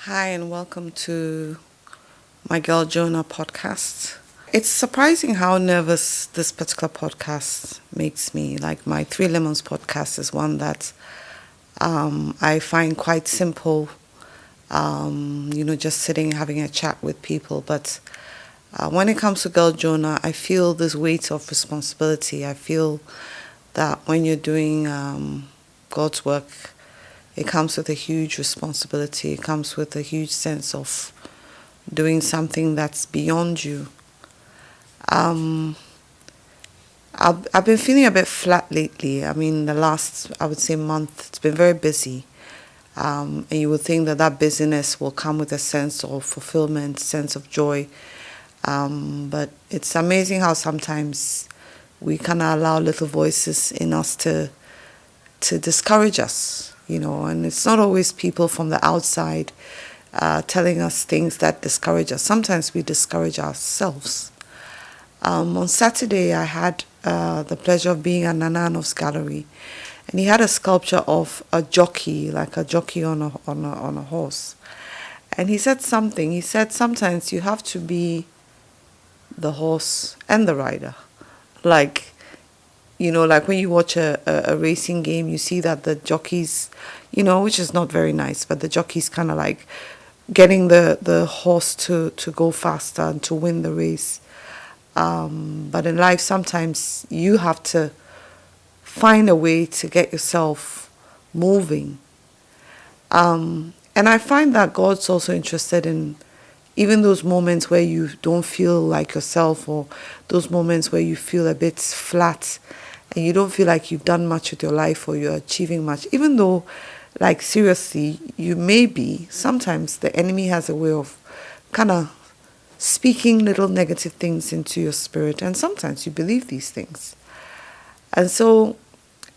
Hi, and welcome to my girl Jonah podcast. It's surprising how nervous this particular podcast makes me. Like my Three Lemons podcast is one that I find quite simple, just sitting having a chat with people. But when it comes to girl Jonah, I feel this weight of responsibility. I feel that when you're doing God's work, it comes with a huge responsibility. It comes with a huge sense of doing something that's beyond you. Um, I've been feeling a bit flat lately. I mean, the last, I would say, month, it's been very busy. And you would think that that busyness will come with a sense of fulfillment, sense of joy. But it's amazing how sometimes we kind of allow little voices in us to discourage us, and it's not always people from the outside telling us things that discourage us. Sometimes we discourage ourselves. On Saturday, I had the pleasure of being at Nananov's gallery, and he had a sculpture of a jockey, like a jockey on a horse. And he said something. He said sometimes you have to be the horse and the rider. Like when you watch a racing game, you see that the jockeys, which is not very nice, but the jockey's kind of like getting the horse to go faster and to win the race. But in life, sometimes you have to find a way to get yourself moving. And I find that God's also interested in even those moments where you don't feel like yourself, or those moments where you feel a bit flat and you don't feel like you've done much with your life or you're achieving much. Even though, like, seriously, you may be, sometimes the enemy has a way of kind of speaking little negative things into your spirit, and sometimes you believe these things. And so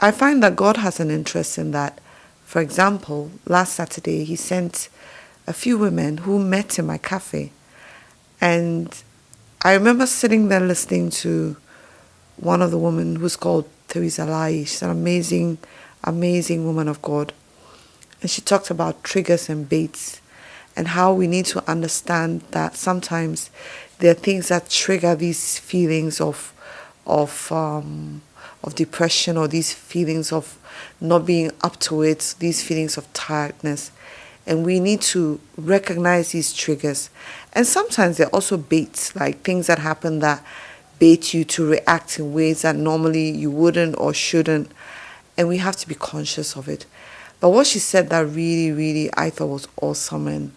I find that God has an interest in that. For example, last Saturday, he sent a few women who met in my cafe. And I remember sitting there listening to one of the women who's called Theresa Lai. She's an amazing, amazing woman of God. And she talked about triggers and baits and how we need to understand that sometimes there are things that trigger these feelings of depression, or these feelings of not being up to it, these feelings of tiredness. And we need to recognize these triggers. And sometimes they're also baits, like things that happen that bait you to react in ways that normally you wouldn't or shouldn't. And we have to be conscious of it. But what she said that really, really I thought was awesome and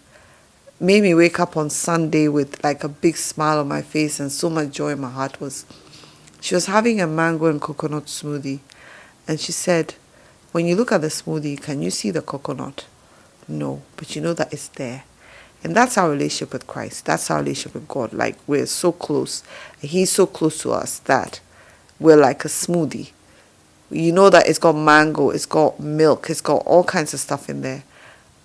made me wake up on Sunday with like a big smile on my face and so much joy in my heart was, she was having a mango and coconut smoothie. And she said, when you look at the smoothie, can you see the coconut? No, but you know that it's there. And that's our relationship with Christ. That's our relationship with God. Like, we're so close. He's so close to us that we're like a smoothie. You know that it's got mango, it's got milk, it's got all kinds of stuff in there.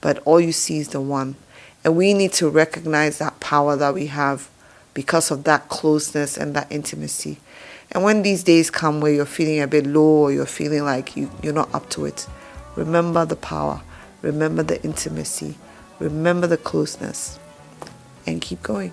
But all you see is the one. And we need to recognize that power that we have because of that closeness and that intimacy. And when these days come where you're feeling a bit low, or you're feeling like you're not up to it, remember the power. Remember the intimacy. Remember the closeness. And keep going.